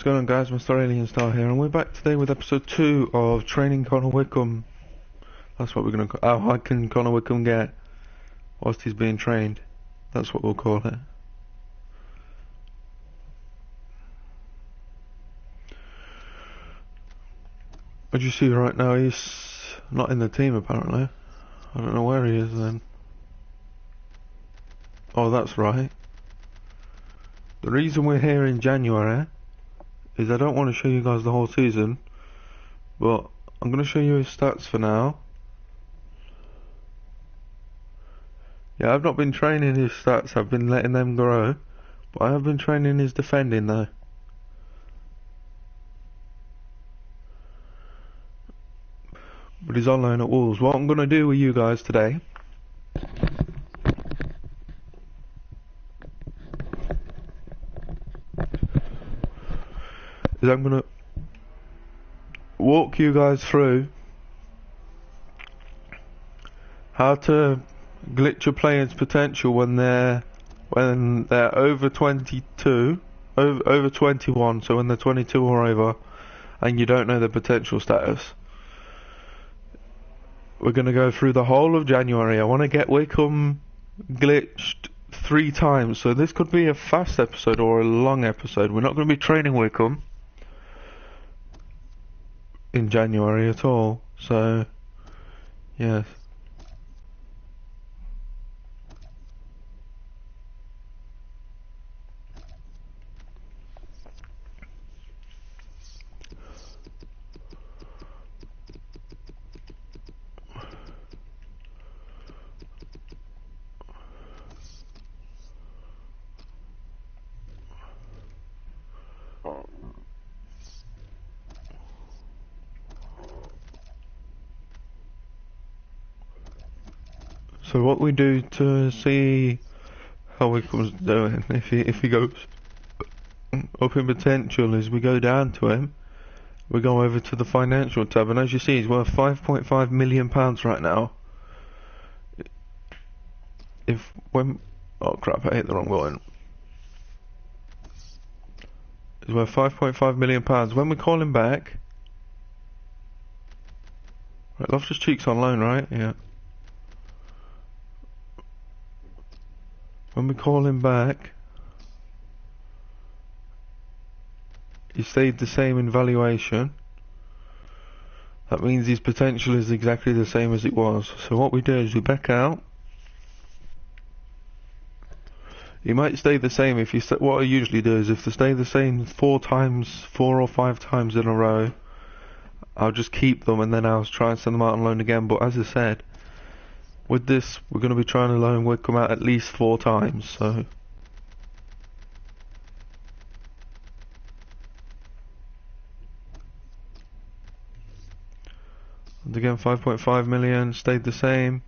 What's going on, guys? Mr. Alien Star here, and we're back today with episode 2 of Training Connor Wickham. That's what we're going to call. How high can Connor Wickham get whilst he's being trained? That's what we'll call it. As you see right now, he's not in the team apparently. I don't know where he is then. Oh, that's right. The reason we're here in January is I don't want to show you guys the whole season, but I'm going to show you his stats for now. Yeah, I've not been training his stats, I've been letting them grow, but I have been training his defending though. But he's on loan at Wolves. What I'm going to do with you guys today is I'm going to walk you guys through how to glitch a player's potential when they're over 22, over 21, so when they're 22 or over and you don't know their potential status. We're going to go through the whole of January. I want to get Wickham glitched 3 times, so this could be a fast episode or a long episode. We're not going to be training Wickham in January at all, so yes. So what we do to see how Wickham's doing, if he goes up in potential, is we go down to him, we go over to the financial tab, and as you see he's worth £5.5 million right now. Oh crap, I hit the wrong button. He's worth £5.5 million. When we call him back, right, Loftus-Cheek's on loan, right? Yeah. When we call him back, he stayed the same in valuation. That means his potential is exactly the same as it was. So what we do is we back out. He might stay the same if you. What I usually do is if they stay the same 4 or 5 times in a row, I'll just keep them and then I'll try and send them out on loan again. But as I said, with this, we're going to be trying to loan Wickham out at least 4 times, so. And again, 5.5 million, stayed the same.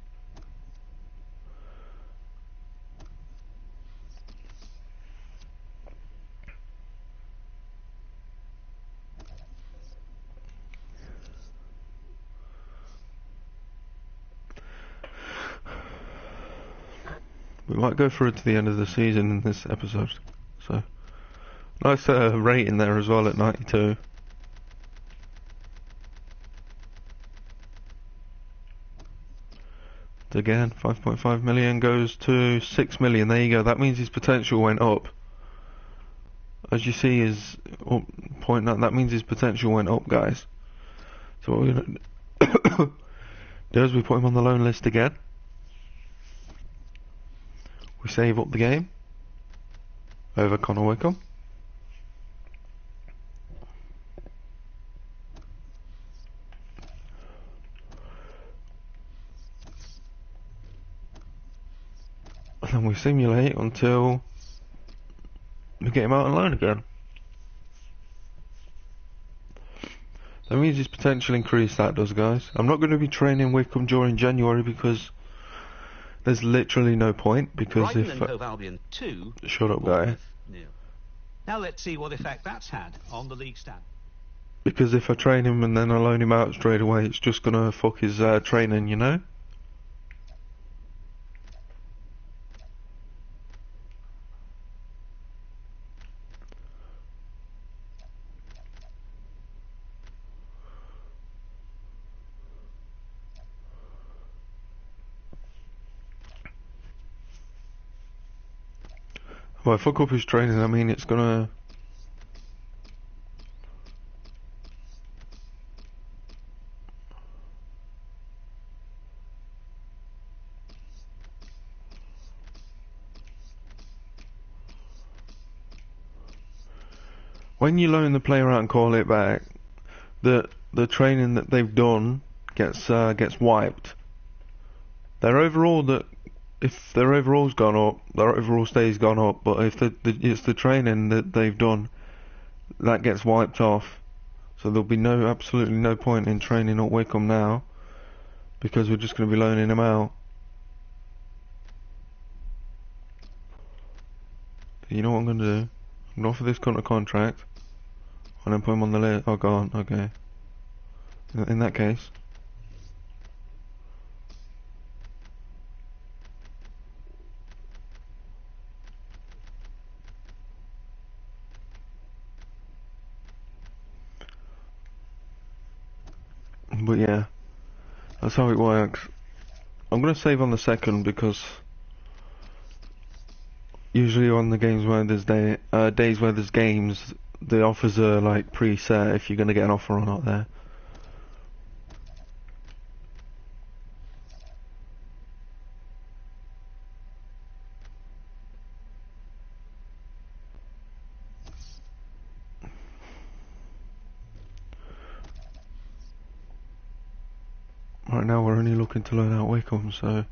We might go through to the end of the season in this episode. So, nice rating there as well at 92. Again, 5.5 million goes to 6 million. There you go. That means his potential went up. As you see, his point out, that means his potential went up, guys. So what we're gonna do is we put him on the loan list again. We save up the game over Connor Wickham. And then we simulate until we get him out on loan again. That means his potential increase, that does, guys. I'm not going to be training Wickham during January because there's literally no point, because Brighton if and Hove Albion 2, shut up, guy. Now let's see what effect that's had on the league stand. Because if I train him and then I loan him out straight away, it's just gonna fuck his training, you know. Well, fuck up his training, I mean it's gonna... When you loan the player out and call it back, the training that they've done gets wiped. Their overall if their overall's gone up, their overall stay's gone up. But if it's the training that they've done that gets wiped off, so there'll be absolutely no point in training at Wickham now because we're just going to be loaning them out. You know what I'm going to do? I'm going to offer this cunt a contract and then put him on the list. Oh, go on, okay. In that case. But yeah, that's how it works. I'm going to save on the second because usually on the games where there's days where there's games, the offers are like preset if you're going to get an offer or not there. Right now we're only looking to loan out Wickham, so...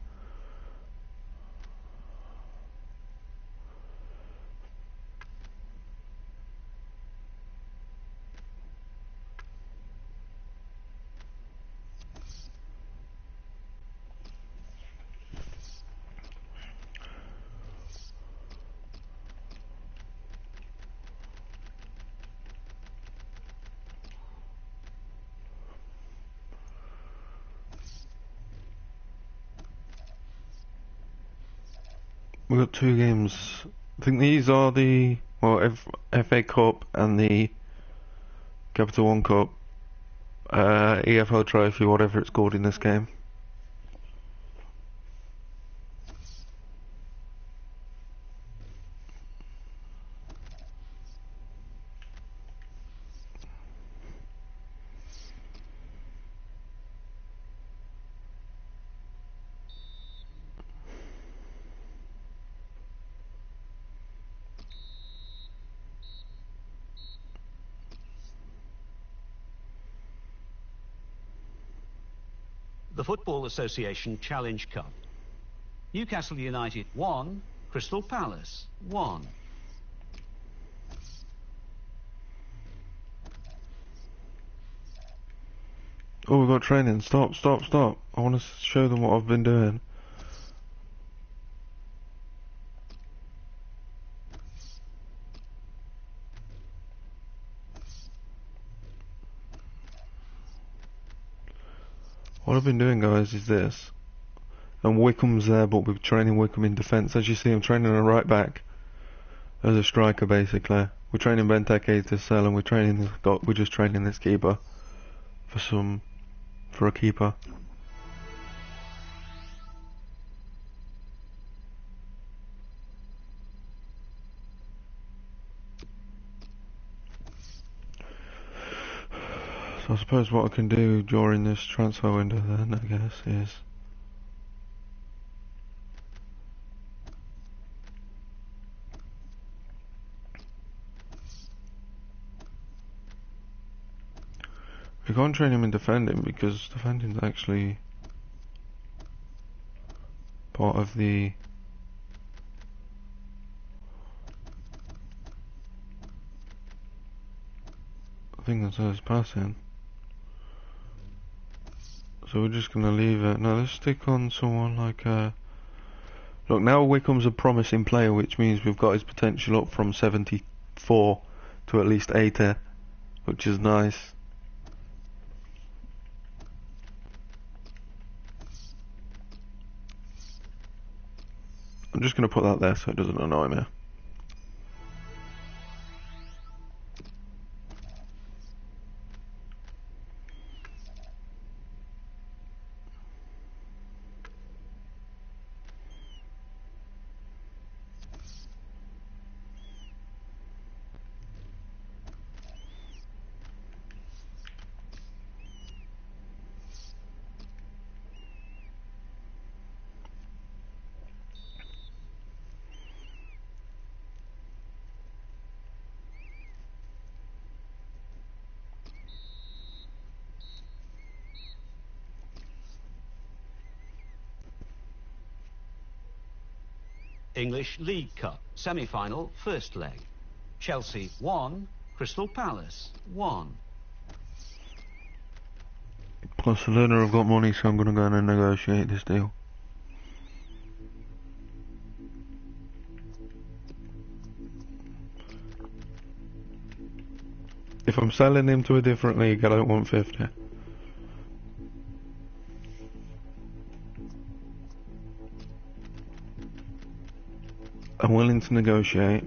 We've got 2 games. I think these are the FA Cup and the Capital One Cup, EFL Trophy, whatever it's called in this game. The Football Association Challenge Cup. Newcastle United 1, Crystal Palace 1. Oh, we've got training. Stop. I want to show them what I've been doing. What I've been doing, guys, is this. And Wickham's there, but we're training Wickham in defence. As you see, I'm training a right back as a striker, basically. We're training Benteke to sell, and we're just training this keeper for a keeper. So I suppose what I can do during this transfer window then, I guess, is we can't train him in defending because defending is actually part of the thing that says passing. So we're just going to leave it. Now let's stick on someone like... Look, now Wickham's a promising player, which means we've got his potential up from 74 to at least 80, which is nice. I'm just going to put that there so it doesn't annoy me. English League Cup, semi-final, first leg. Chelsea 1, Crystal Palace 1. Plus the learner have got money, so I'm going to go in and negotiate this deal. If I'm selling him to a different league, I don't want 50. I'm willing to negotiate.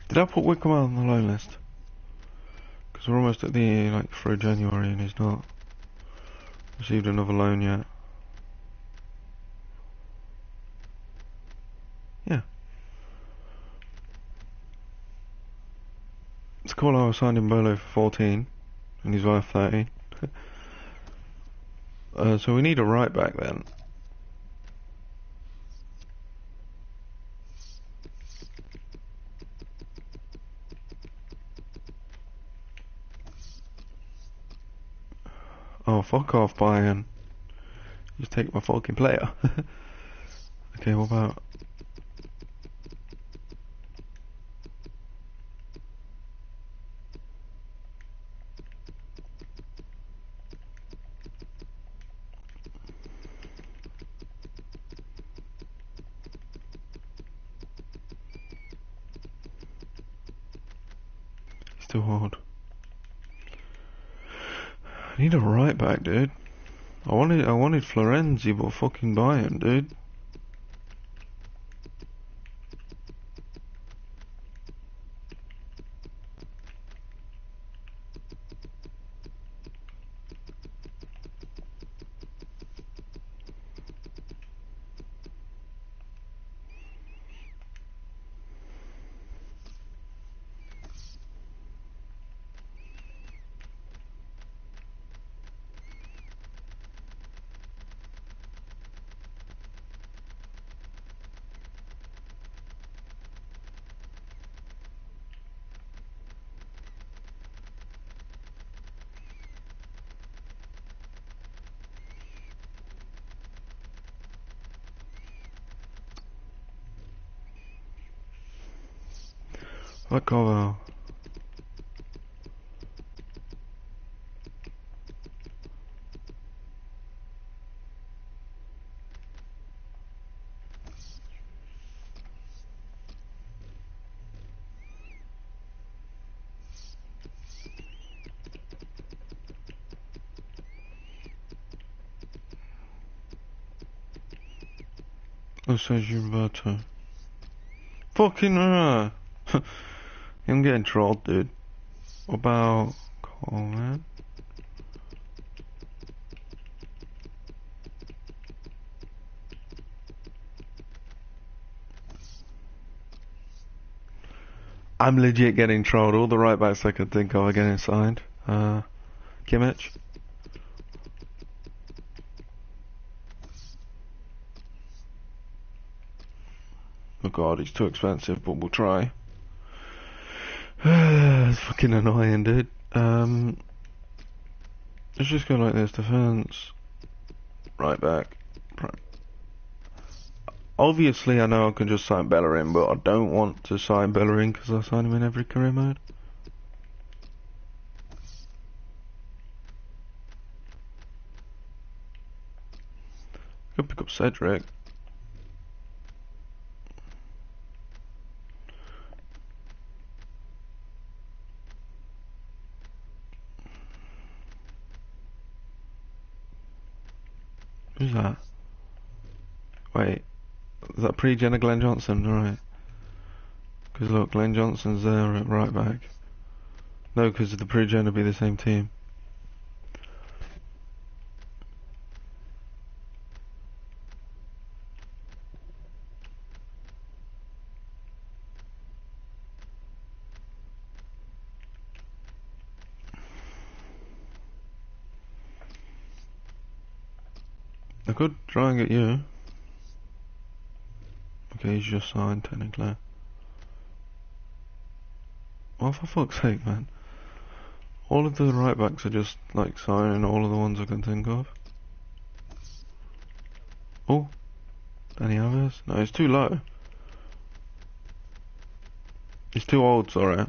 Did I put Wickham on the loan list? Because we're almost at the, like, through January and he's not received another loan yet. Yeah. It's cool I signed him Bolo for 14 and he's worth 13. So we need a right back then. Oh, fuck off, Bayern. Just take my fucking player. Okay, what about... It's too hard. I need a right back, dude. I wanted Florenzi, but fucking Bayern, dude. Fuck off. Oh, says Roberto. Fucking I'm getting trolled, dude. What about Coleman? I'm legit getting trolled. All the right backs I could think of are getting signed. Kimmich. Oh god, he's too expensive, but we'll try. It's fucking annoying, dude. Let's just go like this. Defense. Right back. Obviously, I know I can just sign Bellerin, but I don't want to sign Bellerin because I sign him in every career mode. Could pick up Cedric. Who's that? Wait, is that pre-Jenna Glenn Johnson? Right. Because look, Glenn Johnson's there at right back. No, because the pre-Gen would be the same team. could try and get you. Okay, he's just signed technically. Oh, for fuck's sake, man. All of the right backs are just like signing all of the ones I can think of. Oh, Danny Alves? No, it's too low. He's too old, sorry.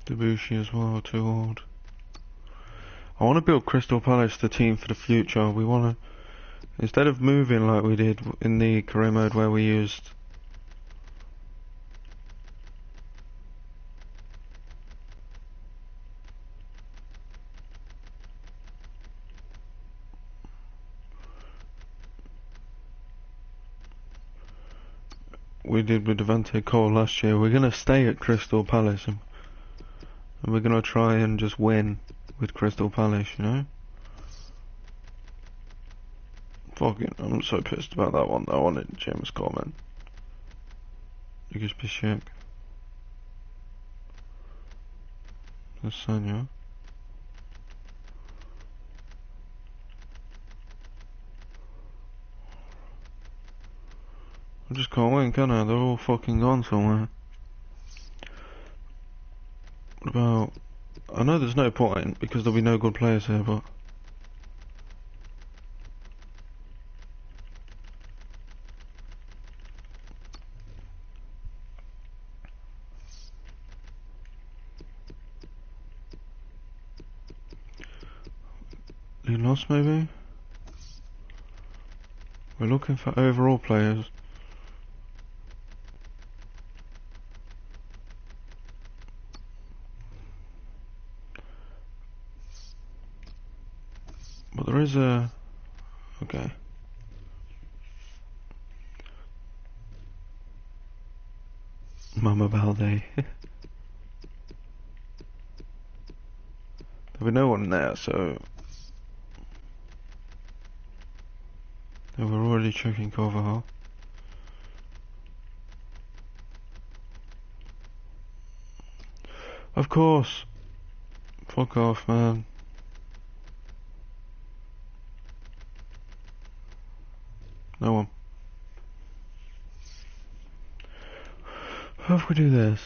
Debussy as well, too old. I want to build Crystal Palace the team for the future. We want to, instead of moving like we did in the career mode where we used with Devante Cole last year, we're going to stay at Crystal Palace and we're going to try and just win with Crystal Palace, you know? Fucking, I'm so pissed about that one though. I wanted James Coleman. Lucas Piszczek. Lasagna. I just can't win, can I? They're all fucking gone somewhere. What about... I know there's no point, because there'll be no good players here, but... Lee lost, maybe? We're looking for overall players. But there is a... Okay. Mama Balde. There'll be no one there, so... No, we're already checking Carvajal. Of course! Fuck off, man. No one. How if we do this?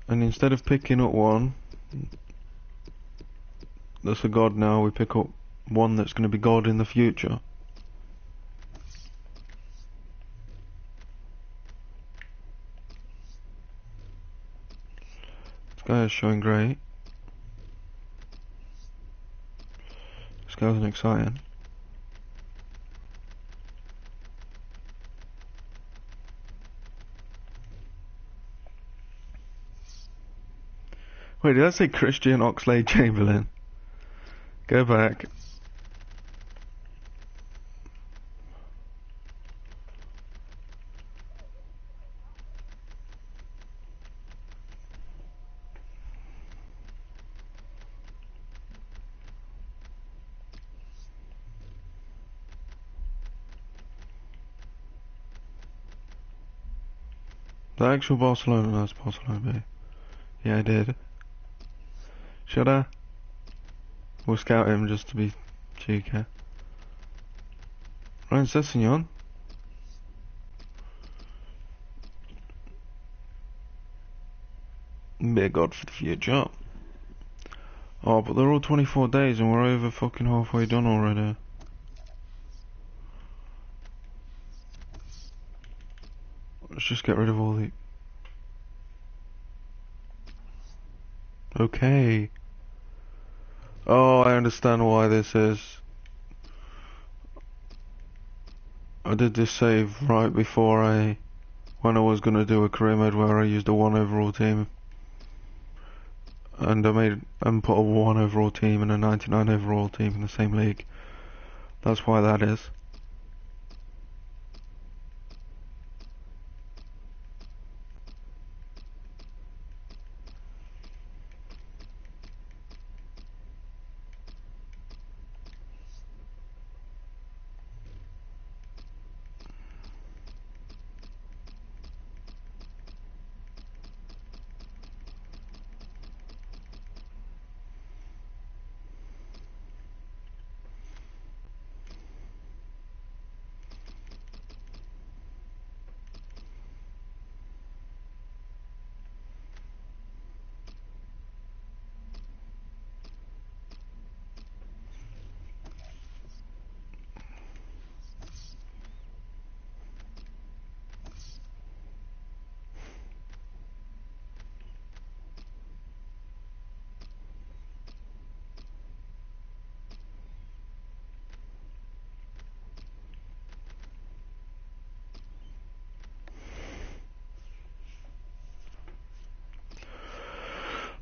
And instead of picking up one that's a god now, we pick up one that's going to be god in the future. This guy is showing great. This guy isn't exciting. Wait, did I say Christian Oxlade-Chamberlain? Go back. The actual Barcelona, that's Barcelona. Yeah, I did. Should I? We'll scout him just to be cheeky. Ryan Sessegnon. Be a god for the future. Oh, but they're all 24 days and we're over fucking halfway done already. Let's just get rid of all the... Okay. Oh, I understand why this is. I did this save right before when I was gonna do a career mode where I used a 1 overall team. And I put a 1 overall team and a 99 overall team in the same league. That's why that is.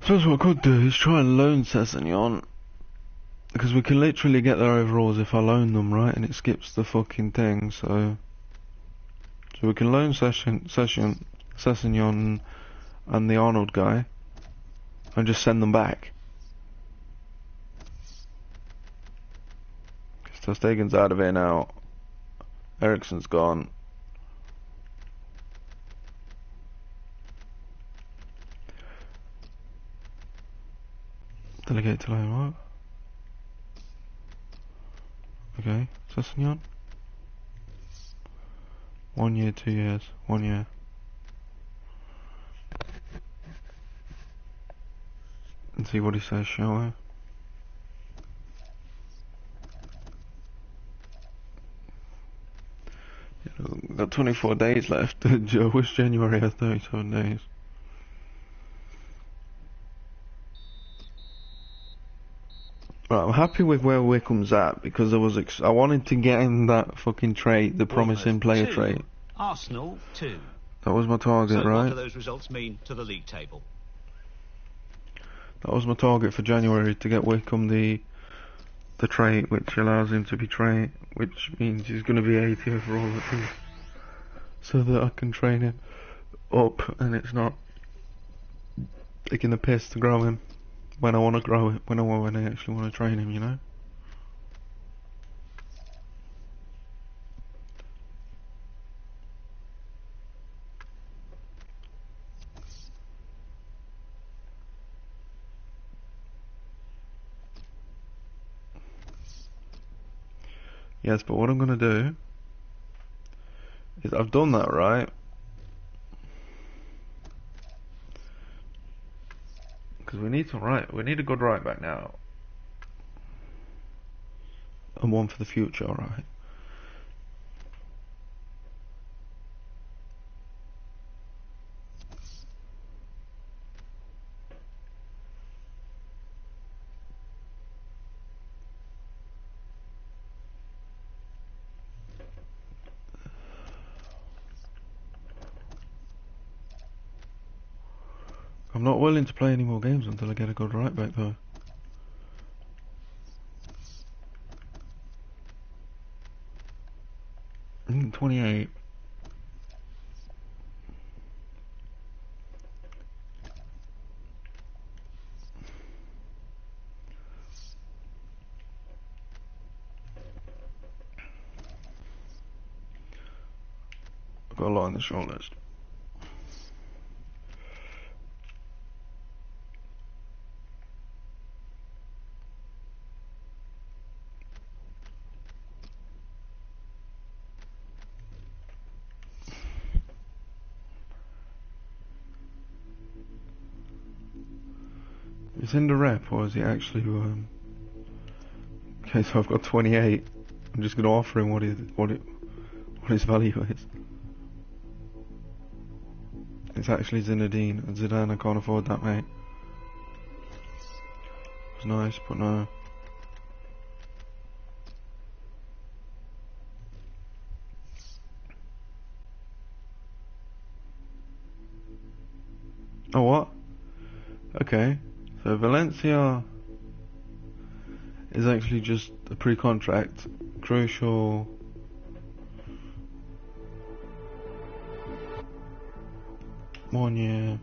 suppose what I could do is try and loan Sessegnon, because we can literally get their overalls if I loan them, right? And it skips the fucking thing, so we can loan Sessegnon and the Arnold guy, and just send them back. Because Stegen's out of here now. Ericsson's gone. Delegate to loan, what? Okay, Sessegnon. 1 year, 2 years, 1 year. And see what he says, shall we? We've got 24 days left. What's January has 37 days. Right, I'm happy with where Wickham's at, because I wanted to get in that fucking trait, the promising player trait. Arsenal 2. That was my target, So right? what do those results mean to the league table? That was my target for January, to get Wickham the trait, which allows him to be trait, which means he's going to be 80 overall at least, so that I can train him up, and it's not taking the piss to grow him when I want to grow it, when I actually want to train him, you know? Yes, but what I'm going to do is, I've done that, right? Because we need a good right back now. And one for the future, alright? I'm not willing to play any more games until I get a good right back though. Mm, 28. I've got a lot on the short list. Is in the rep, or is he actually okay, so I've got 28. I'm just gonna offer him what his value is. It's actually Zinedine, and Zidane, I can't afford that, mate. It's nice, but no. Oh, what? Okay. So Valencia is actually just a pre-contract. Crucial. One year.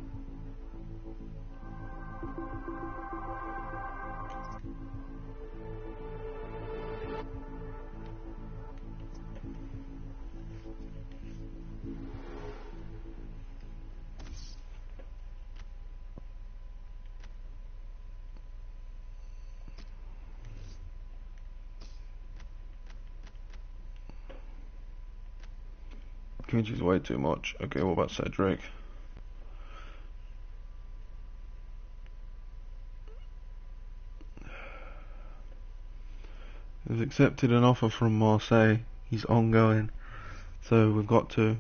Which is way too much. Okay, what about Cedric? He's accepted an offer from Marseille. He's ongoing, so we've got to.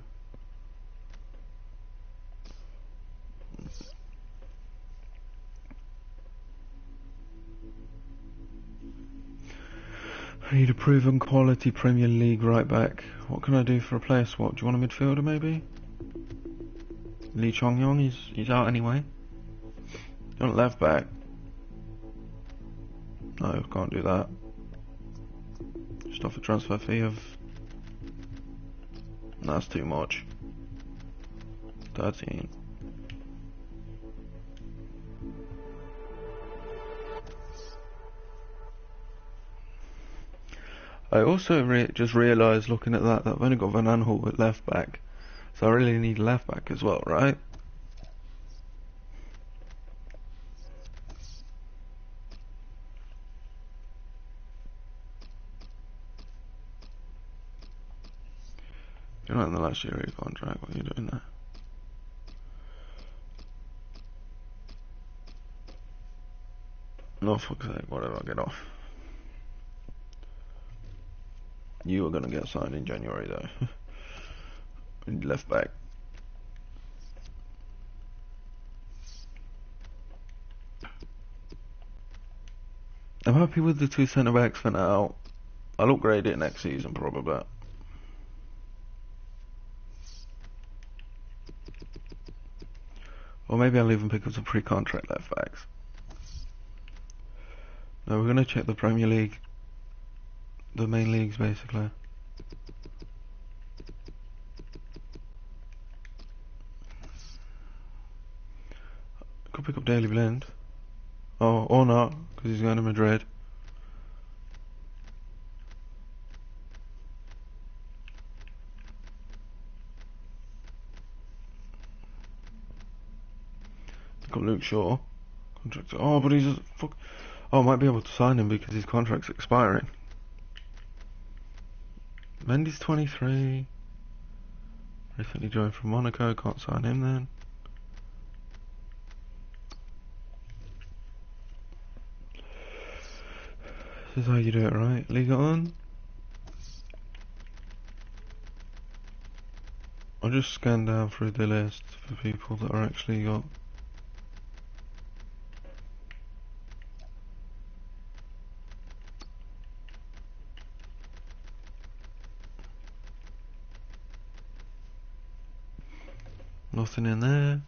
I need a proven quality Premier League right back. What can I do for a player swap? Do you want a midfielder maybe? Lee Chong-yong, he's out anyway. You want left back? No, can't do that. Just off a transfer fee of... That's too much. 13. I also just realised looking at that I've only got Van Aanholt at left back, so I really need left back as well, right? You're not in the last year of your contract. What are you doing there? No, fuck's sake, whatever, get off. You were gonna get signed in January though. Left back. I'm happy with the 2 centre backs for now. I'll upgrade it next season probably. Or maybe I'll even pick up some pre-contract left backs. No, we're gonna check the Premier League. The main leagues basically. Could pick up Daily Blind. Oh, or not, because he's going to Madrid. Pick up Luke Shaw. Contract. Oh, but he's fuck. Oh, I might be able to sign him because his contract's expiring. Mendy's 23. Recently joined from Monaco. Can't sign him then. This is how you do it, right? League on. I'll just scan down through the list for people that are actually got. Nothing in there.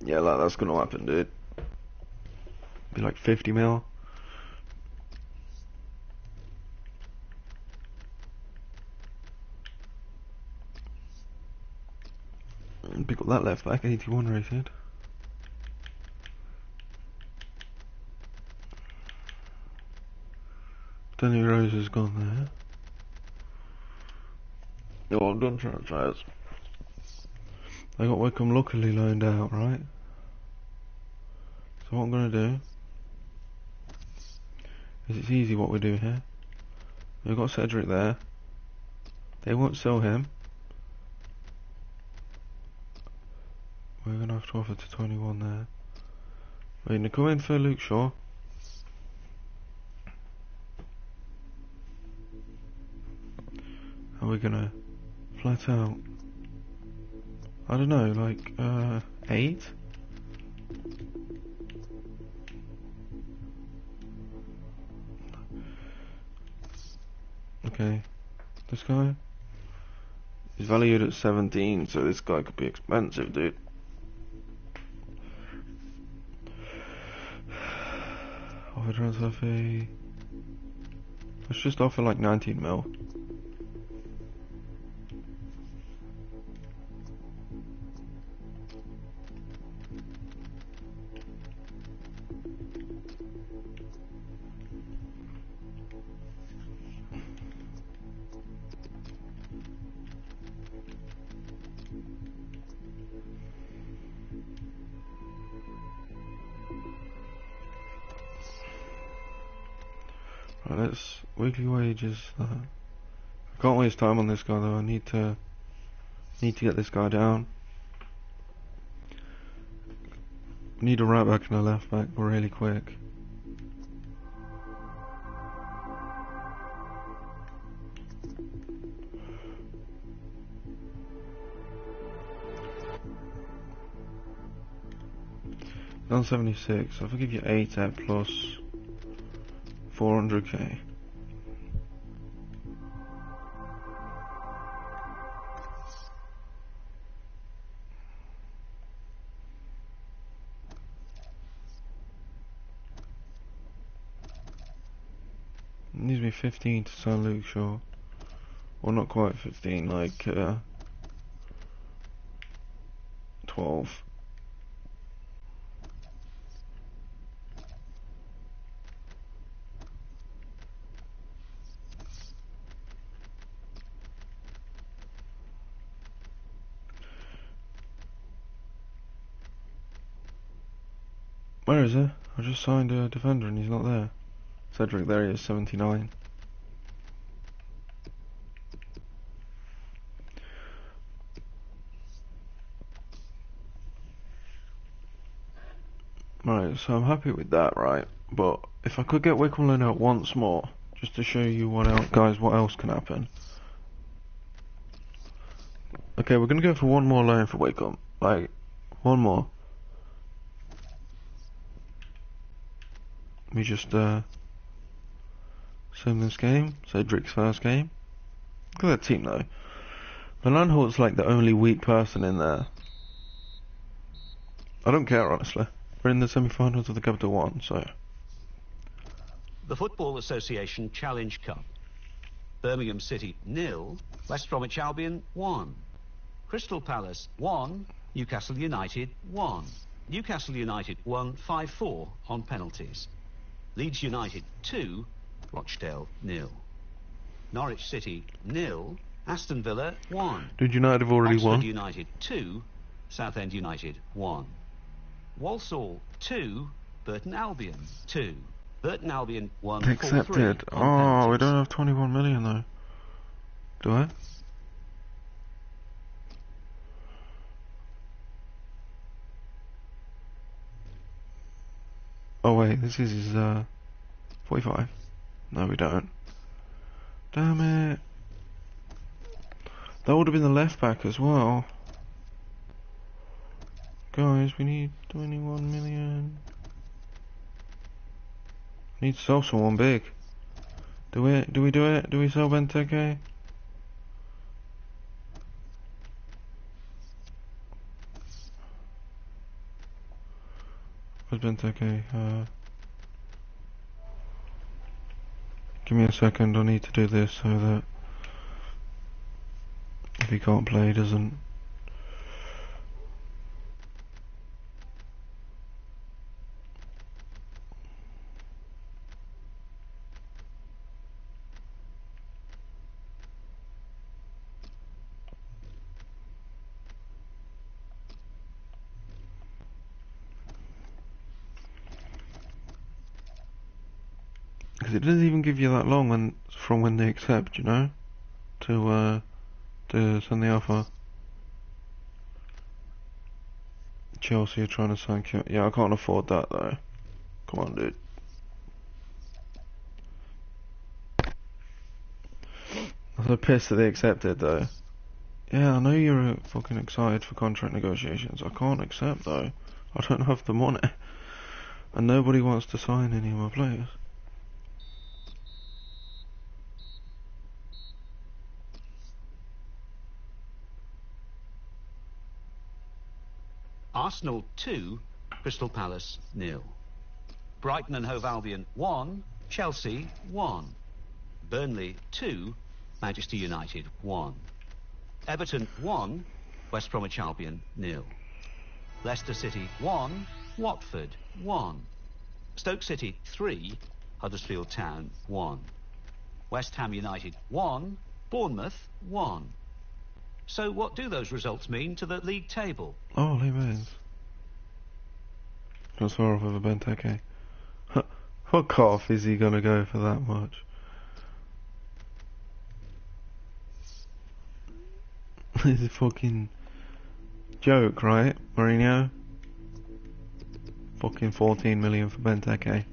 Yeah, like that's gonna happen, dude. Be like 50 mil. And pick up that left back, 81 rated. Danny Rose has gone there. Oh, I've done transfers. I got Wickham luckily loaned out, right? So what I'm gonna do is it's easy what we do here. We've got Cedric there. They won't sell him. We're gonna have to offer to 21 there. We're gonna go in for Luke Shaw. And we're gonna flat out, I don't know, like 8? Okay, this guy is valued at 17, so this guy could be expensive, dude. Offer transfer fee. Let's just offer like 19 mil. Right, let's weekly wages. I can't waste time on this guy though. I need to get this guy down. Need a right back and a left back really quick. Done 76. So if I give you 8 at plus 400k. needs to be 15 to St. Luke, sure. Well, not quite 15, like 12. Where is he? I just signed a defender and he's not there. Cedric, there he is, 79. Right, so I'm happy with that, right? But if I could get Wickham loaned out once more, just to show you what else, guys, what else can happen. Okay, we're gonna go for one more loan for Wickham. Like, one more. We just sim this game, Cedric's first game. Look at that team though. Melanholt's like the only weak person in there. I don't care, honestly. We're in the semi-finals of the Capital One, so. The Football Association Challenge Cup. Birmingham City 0, West Bromwich Albion 1. Crystal Palace 1, Newcastle United 1. Newcastle United won 5-4 on penalties. Leeds United 2, Rochdale 0. Norwich City 0, Aston Villa 1. Did United have already Oxford won? United 2, Southend United 1. Walsall 2, Burton Albion 2. Burton Albion won 4-3 Accepted. on Oh, penalties. we don't have 21 million though. Do I? Oh wait, this is his 45. No, we don't. Damn it. That would have been the left back as well. Guys, we need 21 million. Need to sell someone big. Do we do it? Do we sell Benteke? Where's Benteke? Give me a second, I need to do this so that if he can't play, he doesn't. Because it doesn't even give you that long from when they accept, you know, to send the offer. Chelsea are trying to sign Q. Yeah, I can't afford that though. Come on, dude. I'm so pissed that they accepted though. Yeah, I know you're fucking excited for contract negotiations. I can't accept though. I don't have the money. And nobody wants to sign any of my players. Arsenal 2, Crystal Palace 0. Brighton and Hove Albion 1, Chelsea 1. Burnley 2, Manchester United 1. Everton 1, West Bromwich Albion 0. Leicester City 1, Watford 1. Stoke City 3, Huddersfield Town 1. West Ham United 1, Bournemouth 1. So what do those results mean to the league table? Oh, Lee Baines. That's far off of a Benteke. Fuck off, is he gonna go for that much? It's a fucking joke, right, Mourinho? Fucking 14 million for Benteke.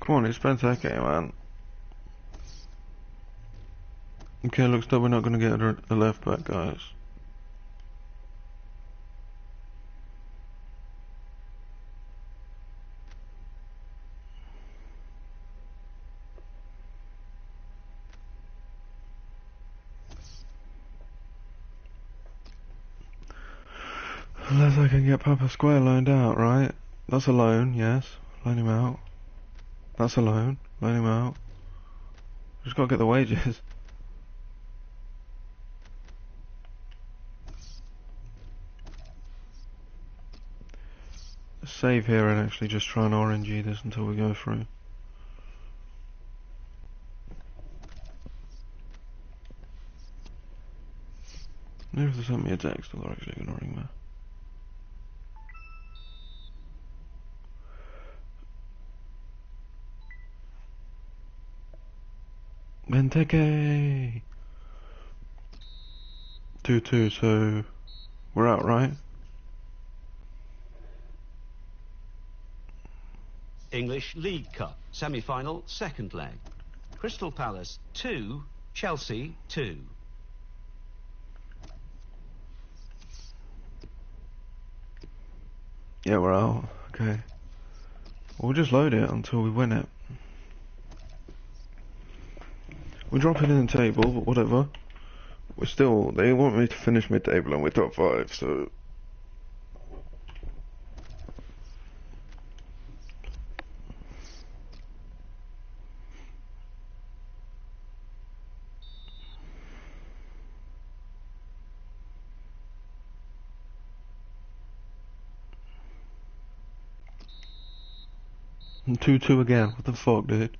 Come on, it's Benteke, man. Okay, looks like we're not going to get a left back, guys. Unless I can get Papa Square loaned out, right? That's a loan, yes. Loan him out. That's a loan. Loan him out. Just gotta get the wages. Save here and actually just try and RNG this until we go through. Maybe if they sent me a text, they're actually gonna ring me. Benteke! 2-2, so we're out, right? English League Cup, semi-final, second leg. Crystal Palace 2, Chelsea 2. Yeah, we're out. Okay. We'll just load it until we win it. We're dropping in the table, but whatever. We're still... They want me to finish mid-table and we're top 5, so... And 2-2 again. What the fuck, dude?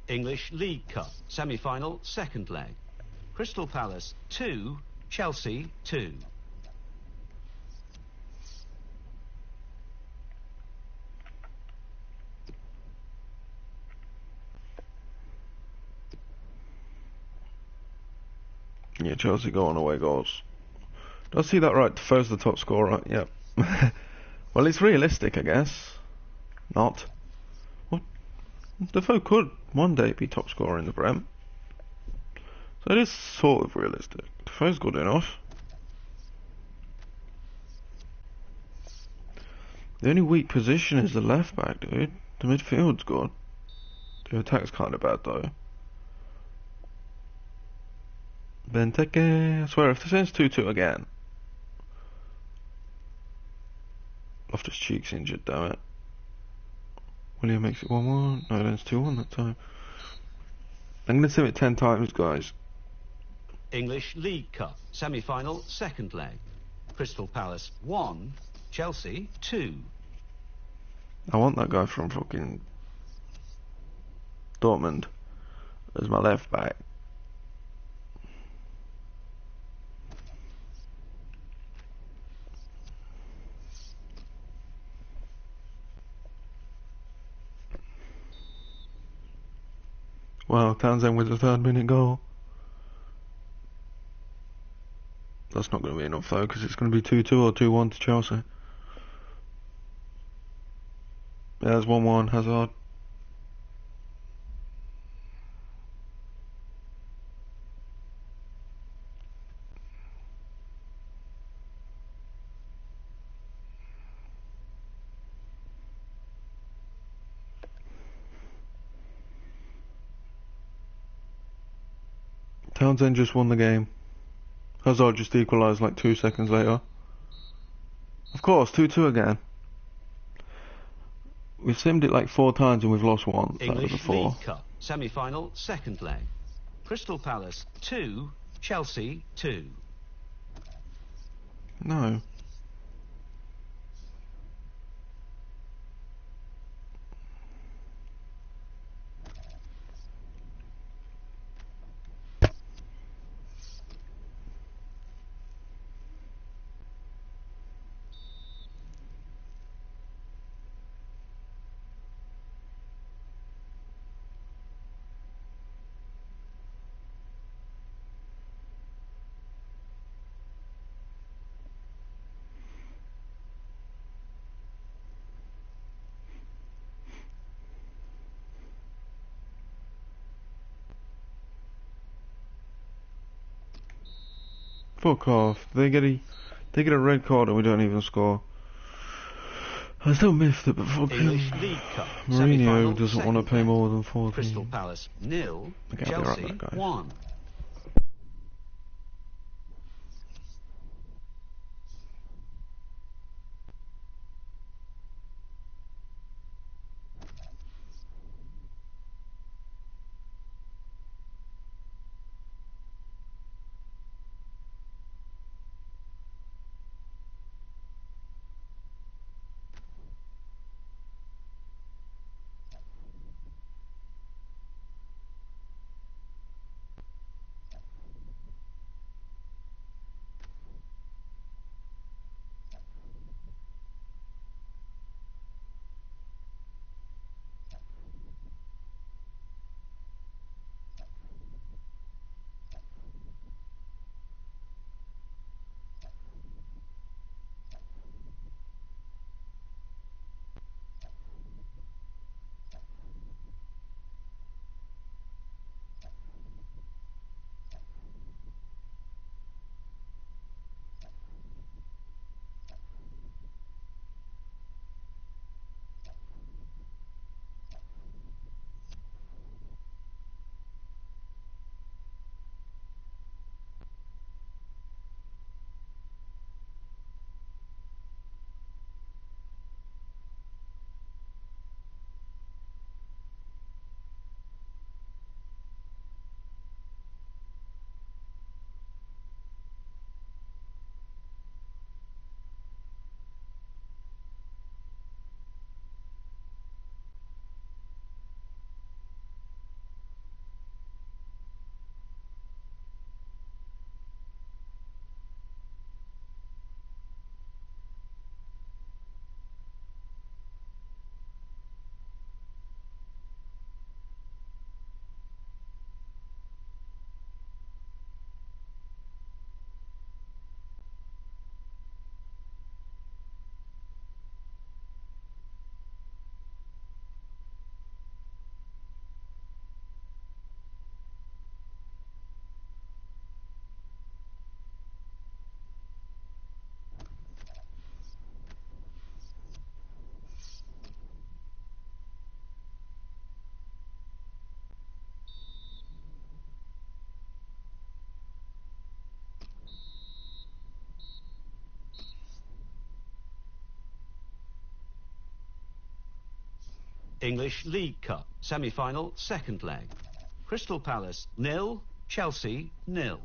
English League Cup, semi-final, second leg. Crystal Palace 2, Chelsea 2. Yeah, Chelsea go on away goals. Did I see that right? Defoe's the top scorer, right? Yep. Well, it's realistic, I guess. Not. What? Defoe could one day be top scorer in the Prem. So it is sort of realistic. Defoe's good enough. The only weak position is the left back, dude. The midfield's good. The attack's kind of bad, though. Benteke. I swear, if this ends 2-2 again. Loftus Cheek's injured, damn it. William makes it 1-1. No, it ends 2-1 that time. I'm going to sim it 10 times, guys. English League Cup, semi-final, second leg. Crystal Palace 1, Chelsea 2. I want that guy from fucking Dortmund as my left back. Wow, Townsend with the 3rd minute goal. That's not going to be enough though, because it's going to be 2-2 or 2-1 to Chelsea. Yeah, there's 1-1, Hazard. Townsend just won the game. Hazard just equalised like 2 seconds later. Of course, 2-2 again. We've simmed it like 4 times and we've lost once. English League Cup, semi-final, second leg. Crystal Palace 2, Chelsea 2. No. Fuck off. They get a red card and we don't even score. I still miffed it, but fucking English League Cup, Mourinho doesn't want to pay more than 14. Crystal Palace 0, Okay, I'll be right Chelsea back, guys. 1. English League Cup, semi-final, second leg. Crystal Palace 0, Chelsea 0.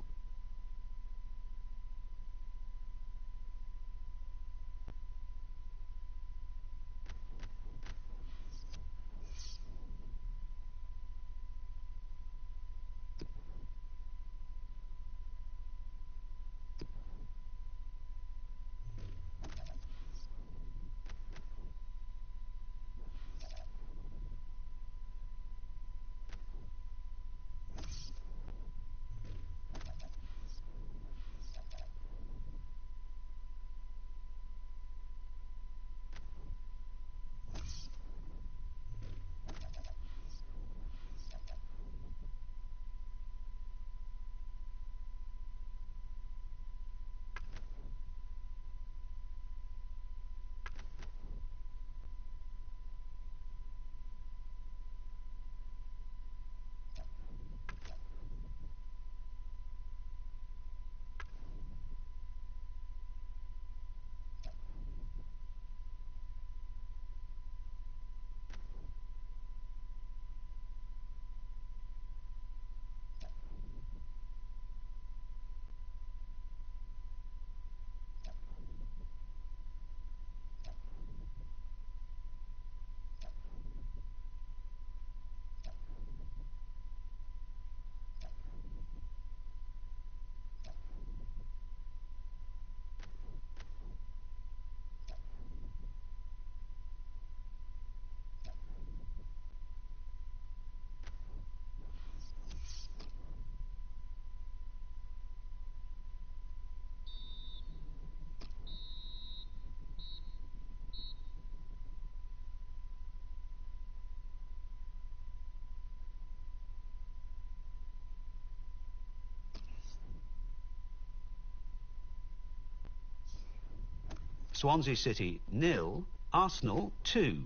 Swansea City 0, Arsenal 2.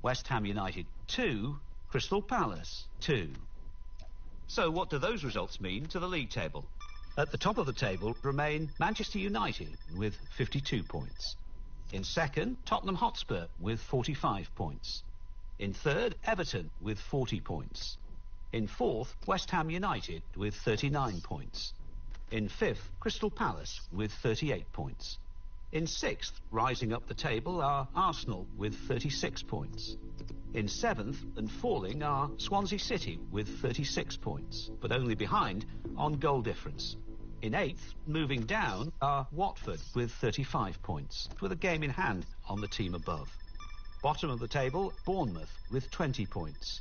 West Ham United 2, Crystal Palace 2. So what do those results mean to the league table? At the top of the table remain Manchester United with 52 points. In second, Tottenham Hotspur with 45 points. In third, Everton with 40 points. In fourth, West Ham United with 39 points. In fifth, Crystal Palace with 38 points. In sixth, rising up the table, are Arsenal with 36 points. In seventh and falling are Swansea City with 36 points, but only behind on goal difference. In eighth, moving down, are Watford with 35 points, with a game in hand on the team above. Bottom of the table, Bournemouth with 20 points.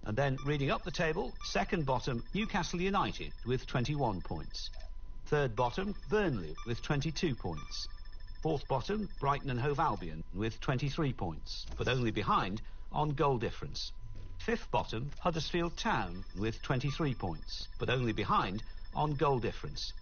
And then reading up the table, second bottom, Newcastle United with 21 points. Third bottom, Burnley with 22 points. Fourth bottom, Brighton and Hove Albion with 23 points, but only behind on goal difference. Fifth bottom, Huddersfield Town with 23 points, but only behind on goal difference.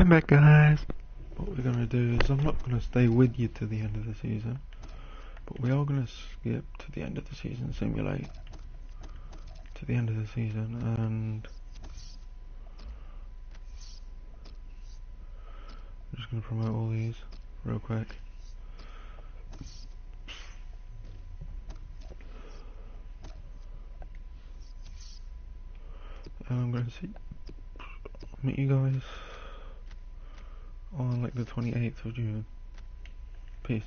I'm back, guys. What we're gonna do is I'm not gonna stay with you to the end of the season, but we are gonna skip to the end of the season, simulate to the end of the season, and I'm just gonna promote all these real quick. And I'm gonna meet you guys on like the 28th of June. Peace.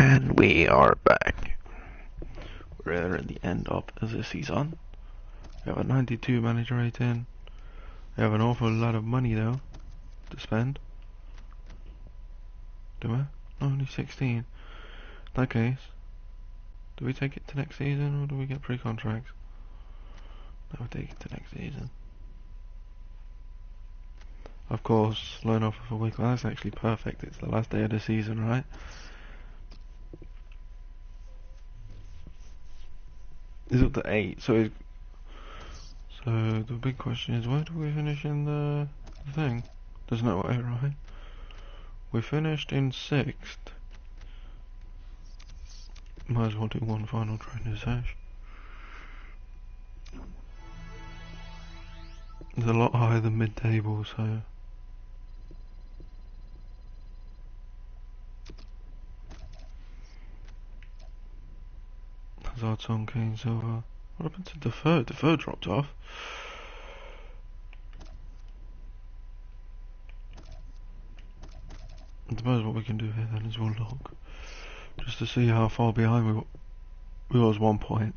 And we are back. We're at the end of the season. We have a 92 manager rating. We have an awful lot of money though to spend. Do we? Only 16. In that case, do we take it to next season or do we get pre-contracts? No, we take it to next season. Of course, loan offer for Wickham. That's actually perfect. It's the last day of the season, right? It's up to 8. So the big question is, where do we finish in the thing? There's no way, right? We finished in 6th. Might as well do one final training sesh. It's a lot higher than mid-table, so... Hazard, Son, Kane, Silva. What happened to Deferred? Deferred dropped off. I suppose what we can do here then is we'll look. Just to see how far behind we was 1 point.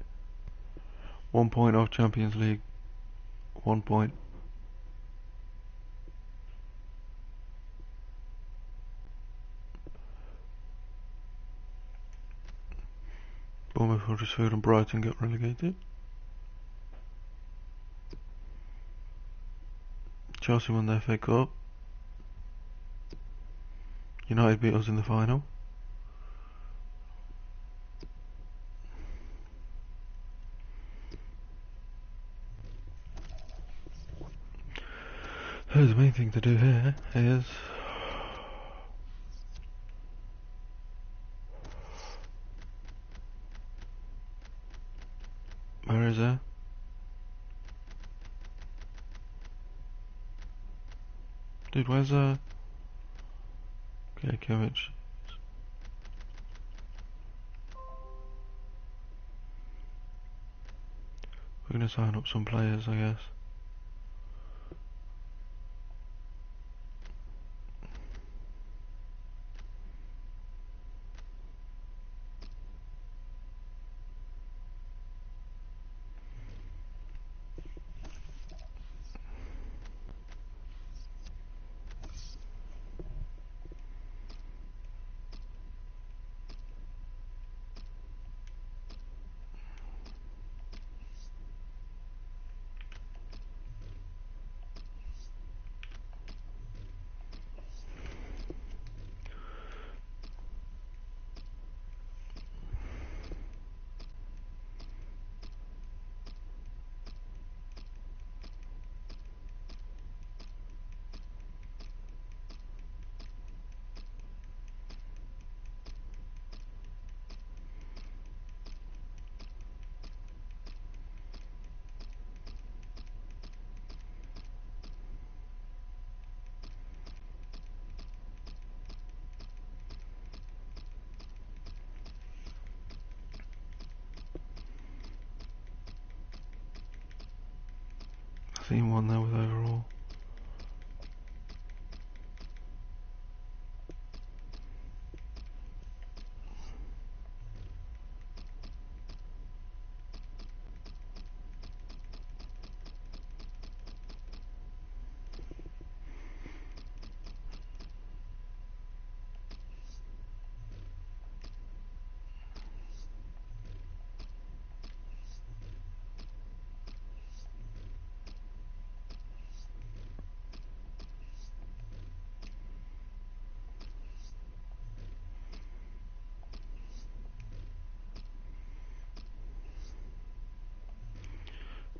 1 point off Champions League. 1 point. Bournemouth, Huddersfield and Brighton get relegated. Chelsea won their FA Cup. United beat us in the final. So the main thing to do here is where is it? Dude, where's okay, Kimmich. We're gonna sign up some players, I guess. Seen one there with overall.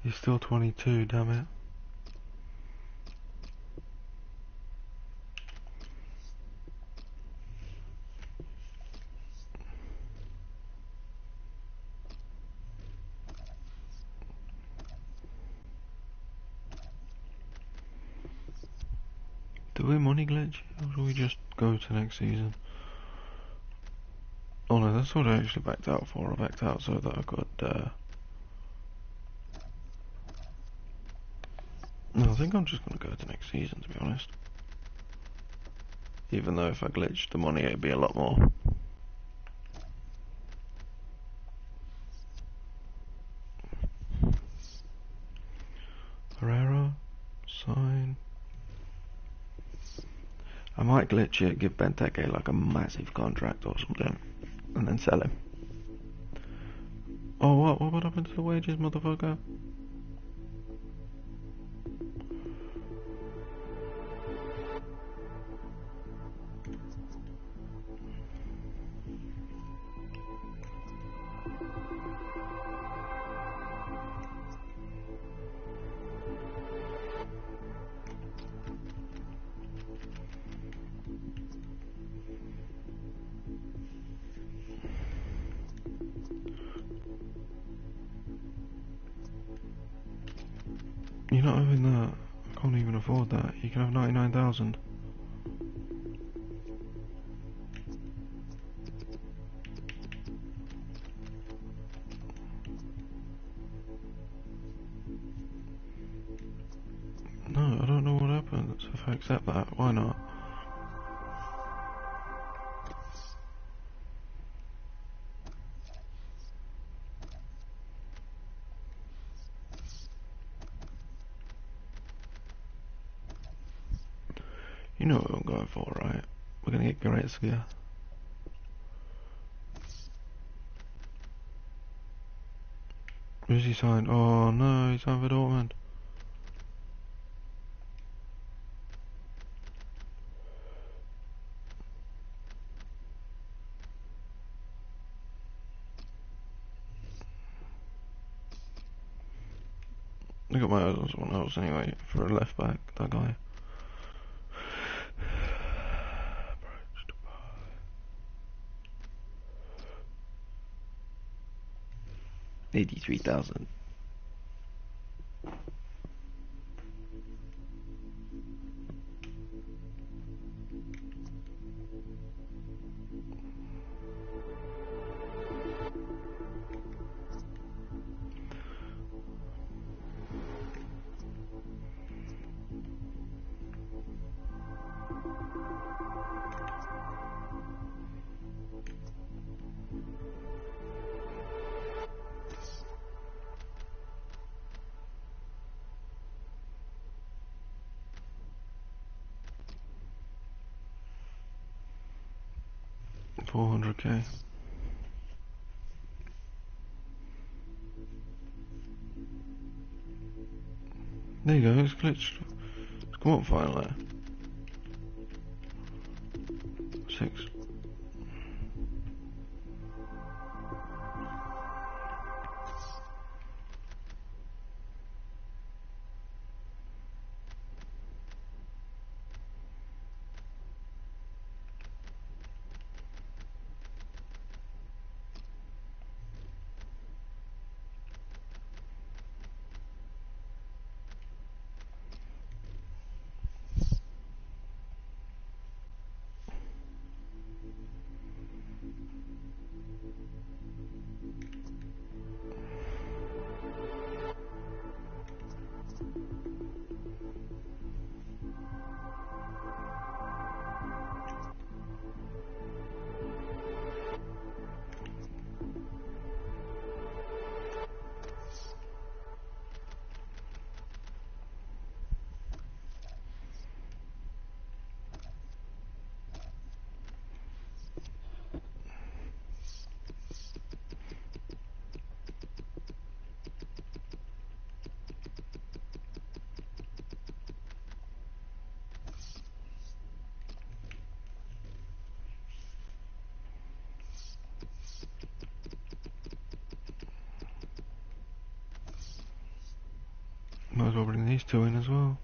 He's still 22, damn it. Do we money glitch or do we just go to next season? Oh no, that's what I actually backed out for. I backed out so that I could no, I think I'm just gonna go to next season, to be honest. Even though if I glitched the money it'd be a lot more. I might glitch it, give Benteke like a massive contract or something, and then sell him. Oh, what happened to the wages, motherfucker? You're not having that. I can't even afford that. You can have 99,000. No, I don't know what happens if I accept that. Why not? You know what I'm going for, right? We're gonna get Goretzka. Who's he signed? Oh no, he's signed for Dortmund. I got my eyes on someone else anyway, for a left back, that guy. 83,000. $400k. There you go, it's glitched. It's come up finally. 6. Might as well bring these two in as well.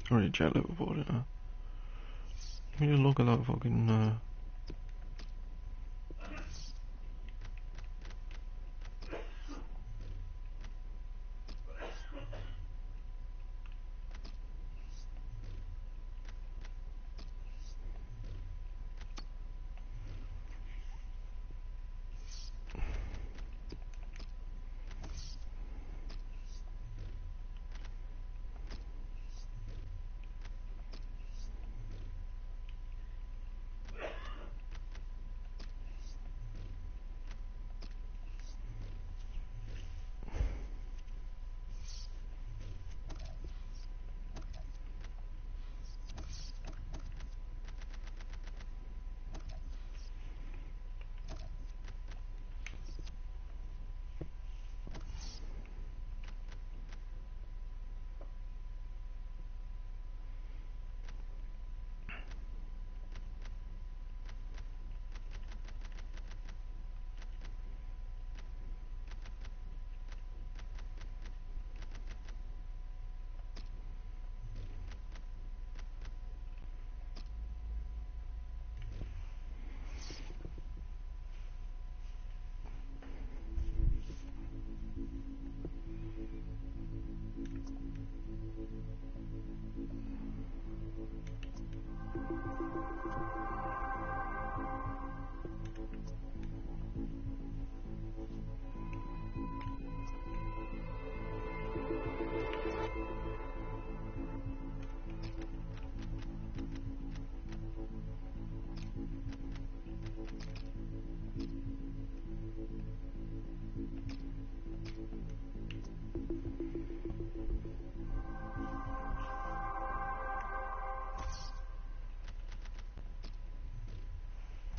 Already checked Liverpool, didn't I? Let me just look at that fucking,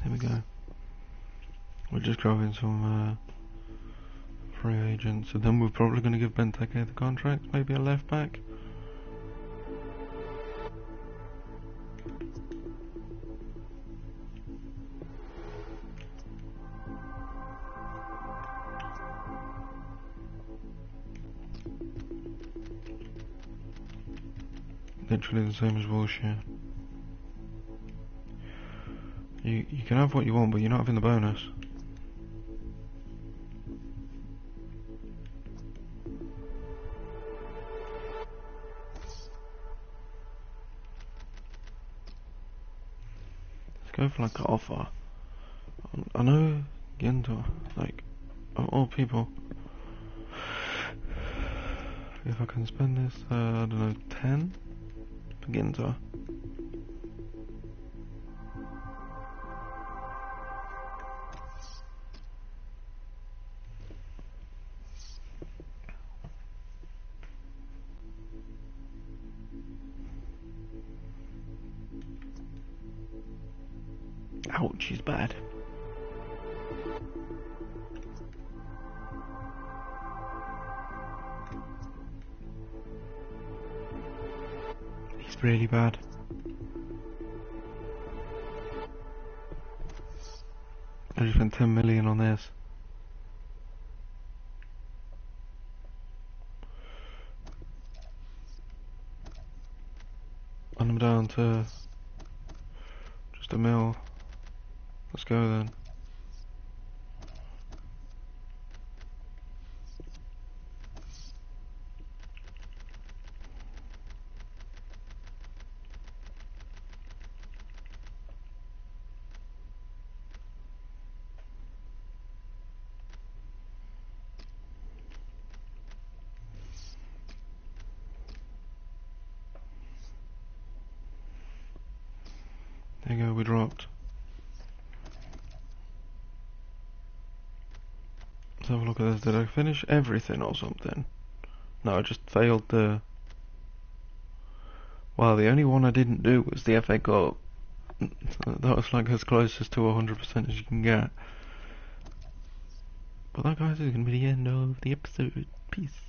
here we go. We're just grabbing some, free agents, and then we're probably going to give Benteke the contract, maybe a left back. Literally the same as bullshit. You can have what you want, but you're not having the bonus. Let's go for like an offer. I know Ginter, like, of all people. If I can spend this, I don't know, 10 for Ginter. Ouch, he's bad. He's really bad. I just spent 10 million on this. And I'm down to just a mil. Let's go then. There you go, we dropped. Let's have a look at this. Did I finish everything or something? No, I just failed the... Well, the only one I didn't do was the FA Cup. That was like as close as to 100% as you can get. But that, guys, is going to be the end of the episode. Peace.